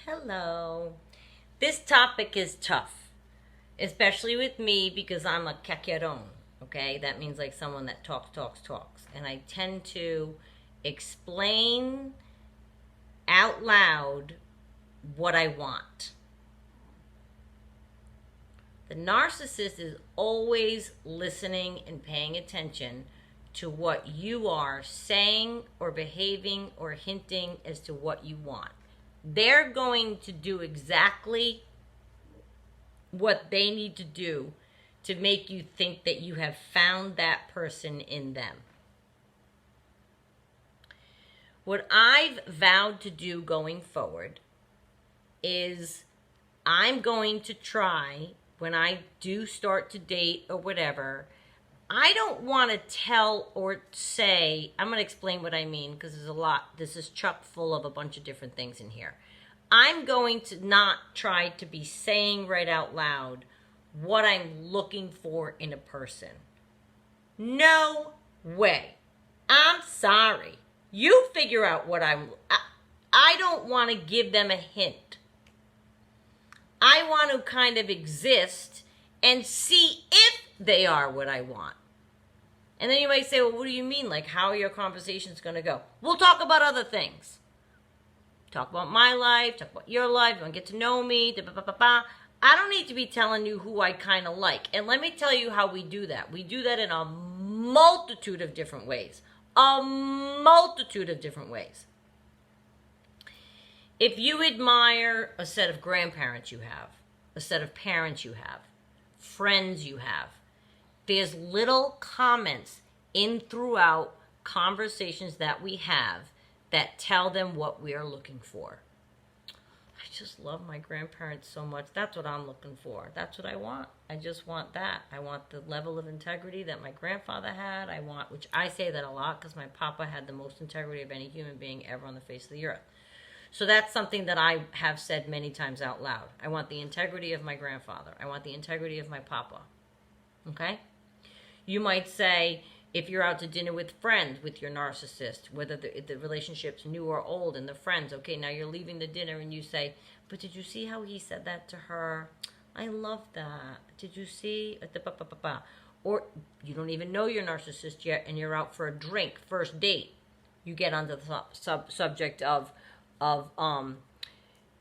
Hello. This topic is tough, especially with me because I'm a caqueron. Okay, that means like someone that talks, and I tend to explain out loud what I want. The narcissist is always listening and paying attention to what you are saying or behaving or hinting as to what you want. They're going to do exactly what they need to do to make you think that you have found that person in them. What I've vowed to do going forward is I'm going to try, when I do start to date or whatever, I don't want to tell or say, I'm going to explain what I mean because there's a lot. This is chock full of a bunch of different things in here. I'm going to not try to be saying right out loud what I'm looking for in a person. No way. I'm sorry. You figure out what I don't want to give them a hint. I want to kind of exist and see if they are what I want. And then you might say, well, what do you mean? Like, how are your conversations going to go? We'll talk about other things. Talk about my life, talk about your life, you want to get to know me, I don't need to be telling you who I kind of like. And let me tell you how we do that. We do that in a multitude of different ways. A multitude of different ways. If you admire a set of grandparents you have, a set of parents you have, friends you have, there's little comments in throughout conversations that we have that tell them what we are looking for. I just love my grandparents so much. That's what I'm looking for. That's what I want. I just want that. I want the level of integrity that my grandfather had. I want, which I say that a lot because my papa had the most integrity of any human being ever on the face of the earth. So that's something that I have said many times out loud. I want the integrity of my grandfather. I want the integrity of my papa. Okay? You might say, if you're out to dinner with friends with your narcissist, whether the relationship's new or old and the friends, okay, now you're leaving the dinner and you say, but did you see how he said that to her? I love that. Did you see? Or you don't even know your narcissist yet and you're out for a drink, first date. You get onto the subject of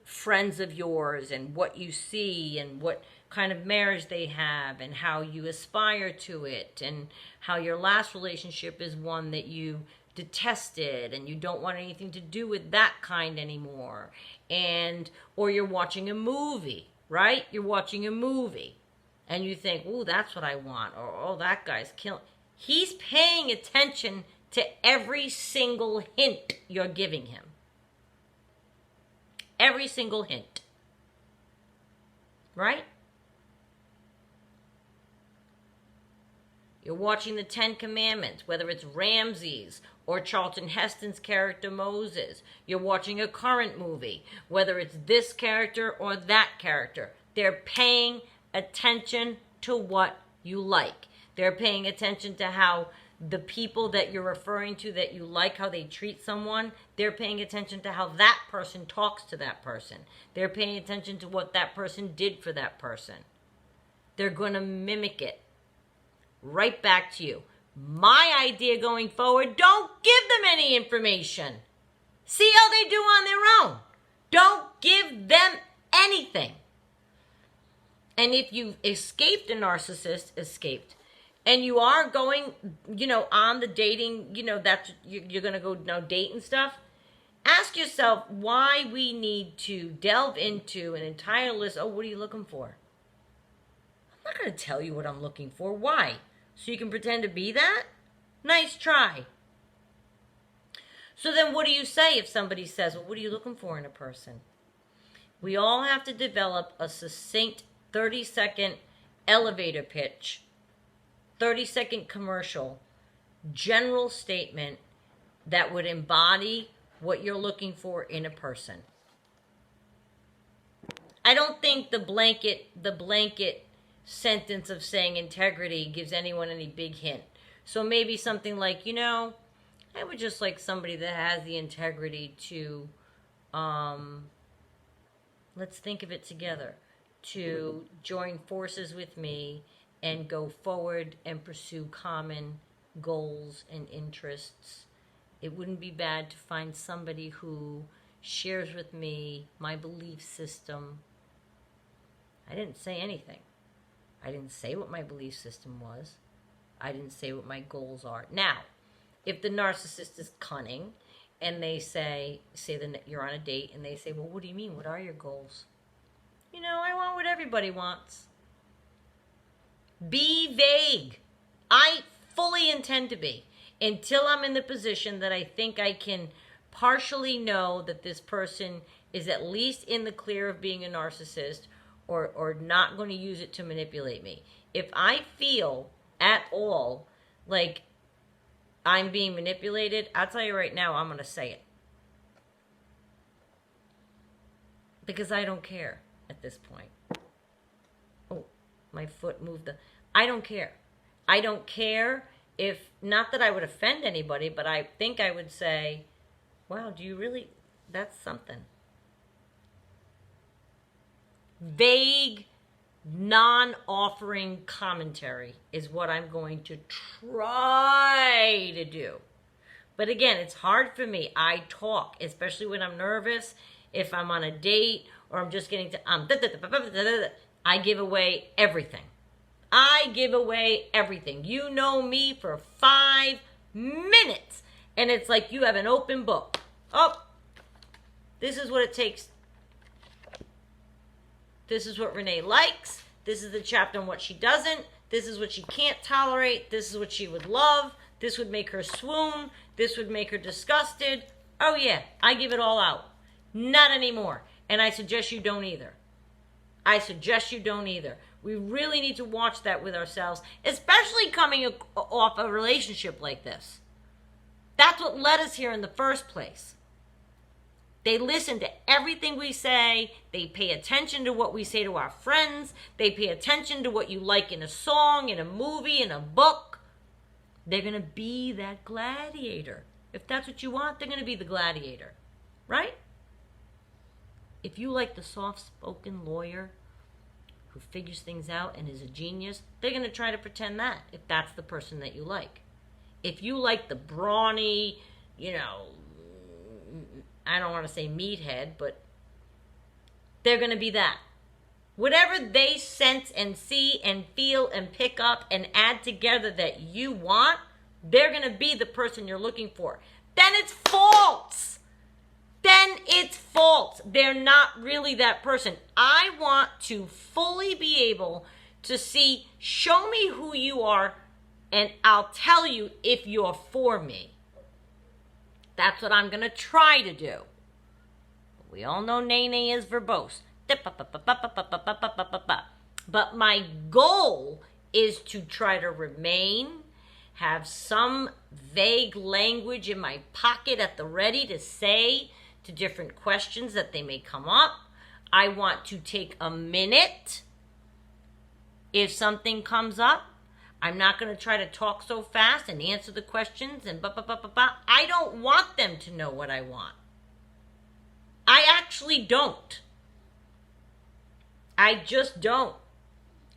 friends of yours and what you see and what kind of marriage they have and how you aspire to it and how your last relationship is one that you detested and you don't want anything to do with that kind anymore. And or you're watching a movie, right? You're watching a movie and you think, "Ooh, that's what I want," or "Oh, that guy's killing." He's paying attention to every single hint you're giving him. Every single hint. Right? You're watching the Ten Commandments, whether it's Ramses or Charlton Heston's character Moses. You're watching a current movie, whether it's this character or that character. They're paying attention to what you like. They're paying attention to how the people that you're referring to that you like, how they treat someone, they're paying attention to how that person talks to that person. They're paying attention to what that person did for that person. They're going to mimic it right back to you. My idea going forward, don't give them any information. See how they do on their own. Don't give them anything. And if you've escaped a narcissist, and you are going, on the dating, that's you're going to go now date and stuff, ask yourself why we need to delve into an entire list. Oh, what are you looking for? I'm not going to tell you what I'm looking for. Why? So you can pretend to be that? Nice try. So then what do you say if somebody says, well, what are you looking for in a person? We all have to develop a succinct 30-second elevator pitch, 30-second commercial, general statement that would embody what you're looking for in a person. I don't think the blanket sentence of saying integrity gives anyone any big hint. So maybe something like, I would just like somebody that has the integrity to let's think of it together, to join forces with me and go forward and pursue common goals and interests. It wouldn't be bad to find somebody who shares with me my belief system. I didn't say anything. I didn't say what my belief system was. I didn't say what my goals are. Now, if the narcissist is cunning and they say that you're on a date and they say, well, what do you mean? What are your goals? You know, I want what everybody wants. Be vague. I fully intend to be, until I'm in the position that I think I can partially know that this person is at least in the clear of being a narcissist, or not going to use it to manipulate me. If I feel at all like I'm being manipulated, I'll tell you right now, I'm going to say it. Because I don't care at this point. Oh, my foot moved. I don't care. I don't care if, not that I would offend anybody, but I think I would say, wow, do you really, that's something. Vague, non-offering commentary is what I'm going to try to do. But again, it's hard for me. I talk, especially when I'm nervous, if I'm on a date, or I'm just getting to, I give away everything. I give away everything. You know me for 5 minutes, and it's like you have an open book. Oh, this is what it takes. This is what Renee likes. This is the chapter on what she doesn't. This is what she can't tolerate. This is what she would love. This would make her swoon. This would make her disgusted. Oh yeah, I give it all out. Not anymore. And I suggest you don't either. I suggest you don't either. We really need to watch that with ourselves, especially coming off a relationship like this. That's what led us here in the first place. They listen to everything we say. They pay attention to what we say to our friends. They pay attention to what you like in a song, in a movie, in a book. They're going to be that gladiator. If that's what you want, they're going to be the gladiator. Right? If you like the soft-spoken lawyer who figures things out and is a genius, they're going to try to pretend that, if that's the person that you like. If you like the brawny, I don't want to say meathead, but they're going to be that. Whatever they sense and see and feel and pick up and add together that you want, they're going to be the person you're looking for. Then it's false. Then it's false. They're not really that person. I want to fully be able to see, show me who you are, and I'll tell you if you're for me. That's what I'm going to try to do. We all know Nene is verbose. But my goal is to try to remain, have some vague language in my pocket at the ready to say to different questions that they may come up. I want to take a minute if something comes up. I'm not going to try to talk so fast and answer the questions and I don't want them to know what I want. I actually don't. I just don't.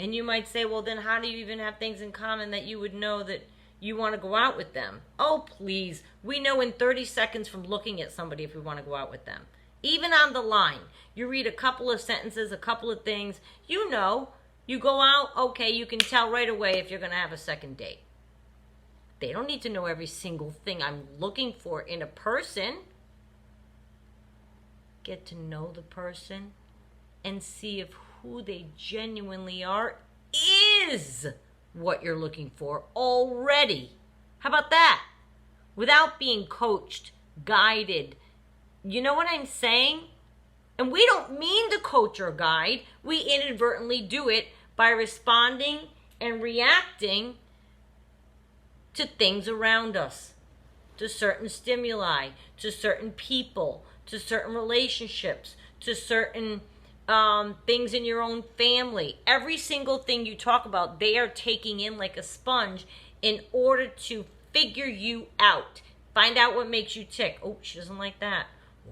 And you might say, well, then how do you even have things in common that you would know that you want to go out with them? Oh, please. We know in 30 seconds from looking at somebody if we want to go out with them. Even on the line, you read a couple of sentences, a couple of things, you know. You go out, okay, you can tell right away if you're going to have a second date. They don't need to know every single thing I'm looking for in a person. Get to know the person and see if who they genuinely are is what you're looking for already. How about that? Without being coached, guided. You know what I'm saying? And we don't mean to coach or guide. We inadvertently do it by responding and reacting to things around us, to certain stimuli, to certain people, to certain relationships, to certain things in your own family. Every single thing you talk about, they are taking in like a sponge in order to figure you out. Find out what makes you tick. Oh, she doesn't like that.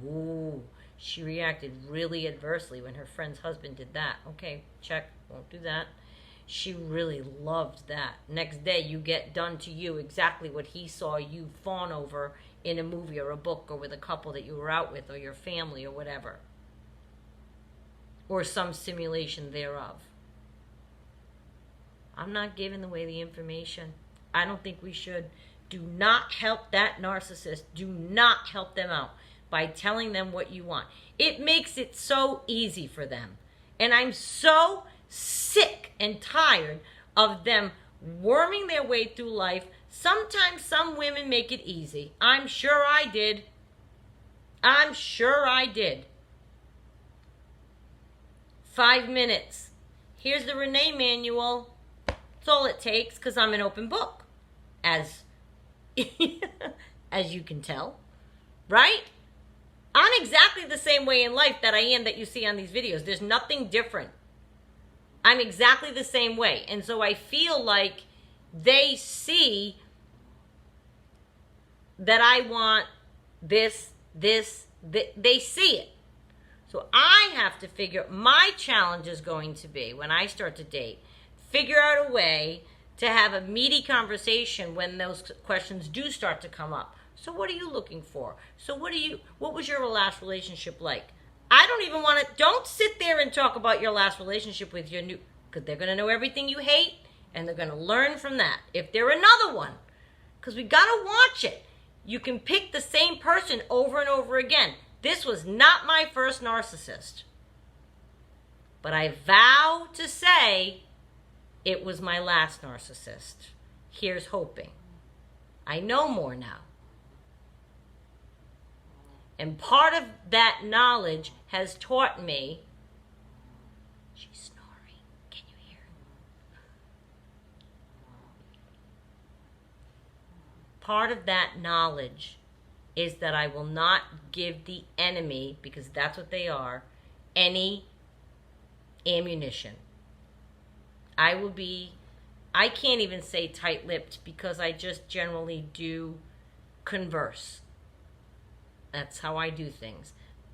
Ooh. She reacted really adversely when her friend's husband did that. Okay, check, won't do that. She really loved that. Next day, you get done to you exactly what he saw you fawn over in a movie or a book or with a couple that you were out with or your family or whatever. Or some simulation thereof. I'm not giving away the information. I don't think we should. Do not help that narcissist. Do not help them out by telling them what you want. It makes it so easy for them. And I'm so sick and tired of them worming their way through life. Sometimes some women make it easy. I'm sure I did. I'm sure I did. 5 minutes. Here's the Renee manual. That's all it takes, because I'm an open book. As you can tell. Right? I'm exactly the same way in life that I am that you see on these videos. There's nothing different. I'm exactly the same way. And so I feel like they see that I want this. They see it. So I have to figure, my challenge is going to be, when I start to date, figure out a way to have a meaty conversation when those questions do start to come up. So what are you looking for? So what was your last relationship like? I don't even want to, don't sit there and talk about your last relationship with your new, because they're going to know everything you hate, and they're going to learn from that. If they're another one, because we got to watch it. You can pick the same person over and over again. This was not my first narcissist. But I vow to say it was my last narcissist. Here's hoping. I know more now. And part of that knowledge has taught me, she's snoring. Can you hear her? Part of that knowledge is that I will not give the enemy, because that's what they are, any ammunition. I can't even say tight-lipped, because I just generally do converse. That's how I do things.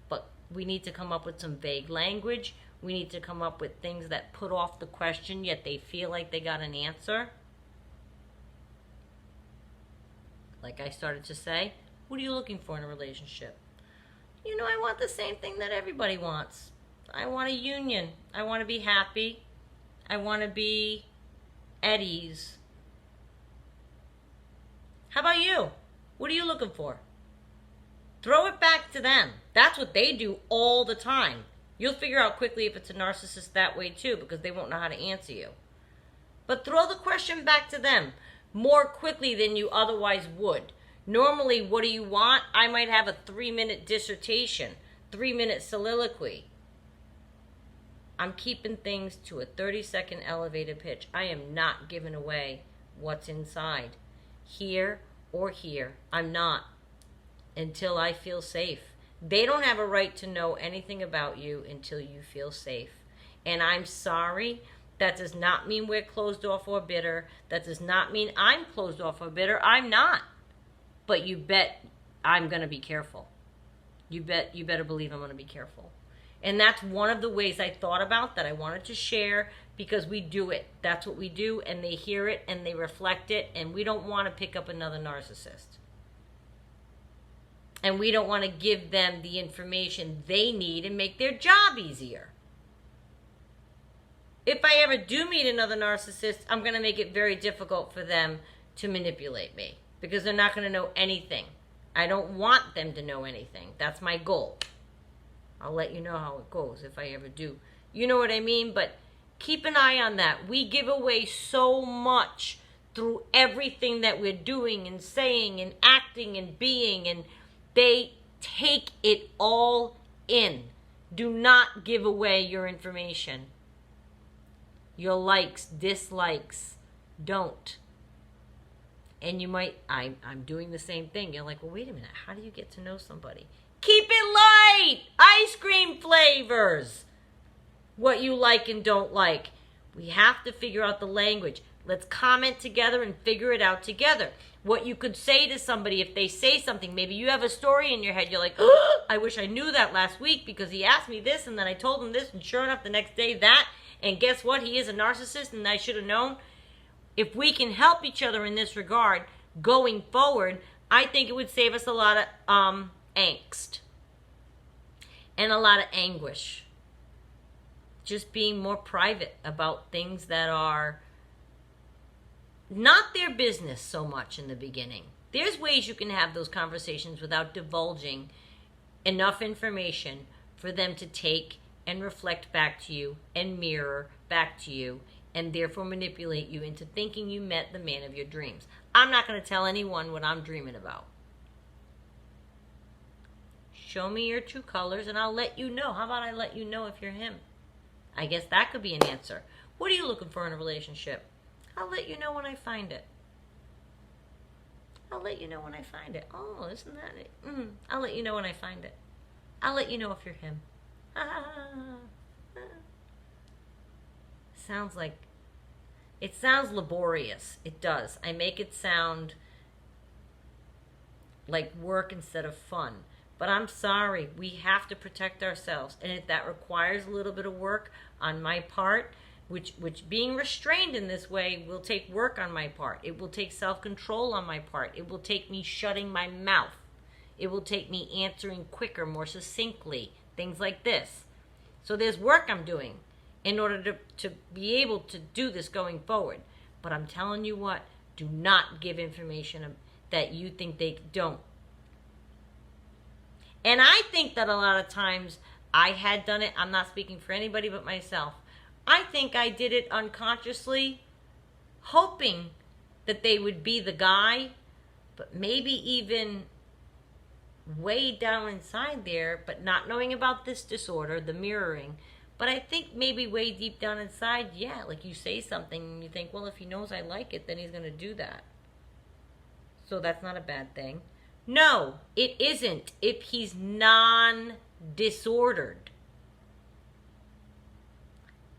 But we need to come up with some vague language. We need to come up with things that put off the question, yet they feel like they got an answer. Like I started to say, what are you looking for in a relationship? You know, I want the same thing that everybody wants. I want a union. I want to be happy. I want to be at ease. How about you? What are you looking for? Throw it back to them. That's what they do all the time. You'll figure out quickly if it's a narcissist that way too, because they won't know how to answer you. But throw the question back to them more quickly than you otherwise would. Normally, what do you want? I might have a 3-minute dissertation, 3-minute soliloquy. I'm keeping things to a 30-second elevated pitch. I am not giving away what's inside. Here or here. I'm not. Until I feel safe. They don't have a right to know anything about you until you feel safe. And I'm sorry. That does not mean we're closed off or bitter. That does not mean I'm closed off or bitter. I'm not. But you bet I'm going to be careful. You better believe I'm going to be careful. And that's one of the ways I thought about that I wanted to share, because we do it. That's what we do, and they hear it and they reflect it, and we don't want to pick up another narcissist. And we don't want to give them the information they need and make their job easier. If I ever do meet another narcissist, I'm going to make it very difficult for them to manipulate me, because they're not going to know anything. I don't want them to know anything. That's my goal. I'll let you know how it goes if I ever do. You know what I mean? But keep an eye on that. We give away so much through everything that we're doing and saying and acting and being, and they take it all in. Do not give away your information. Your likes, dislikes, don't. And you might, I'm doing the same thing. You're like, well, wait a minute. How do you get to know somebody? Keep it light. Ice cream flavors. What you like and don't like. We have to figure out the language. Let's comment together and figure it out together. What you could say to somebody if they say something. Maybe you have a story in your head. You're like, oh, I wish I knew that last week because he asked me this and then I told him this and sure enough the next day that. And guess what? He is a narcissist and I should have known. If we can help each other in this regard going forward, I think it would save us a lot of angst and a lot of anguish. Just being more private about things that are not their business so much in the beginning. There's ways you can have those conversations without divulging enough information for them to take and reflect back to you and mirror back to you and therefore manipulate you into thinking you met the man of your dreams. I'm not going to tell anyone what I'm dreaming about. Show me your true colors and I'll let you know. How about I let you know if you're him? I guess that could be an answer. What are you looking for in a relationship? I'll let you know when I find it. I'll let you know when I find it. Oh, isn't that it? I'll let you know when I find it. I'll let you know if you're him. It sounds laborious. It does. I make it sound like work instead of fun. But I'm sorry, we have to protect ourselves. And if that requires a little bit of work on my part, which being restrained in this way will take work on my part. It will take self-control on my part. It will take me shutting my mouth. It will take me answering quicker, more succinctly, things like this. So there's work I'm doing in order to be able to do this going forward. But I'm telling you what, do not give information that you think they don't. And I think that a lot of times I had done it. I'm not speaking for anybody but myself. I think I did it unconsciously, hoping that they would be the guy, but maybe even way down inside there, but not knowing about this disorder, the mirroring. But I think maybe way deep down inside, yeah, like you say something and you think, well, if he knows I like it, then he's going to do that. So that's not a bad thing. No, it isn't if he's non-disordered.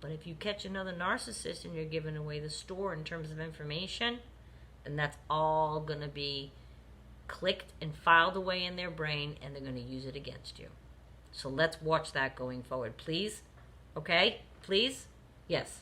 But if you catch another narcissist and you're giving away the store in terms of information, then that's all going to be clicked and filed away in their brain, and they're going to use it against you. So let's watch that going forward, please. Okay? Please? Yes.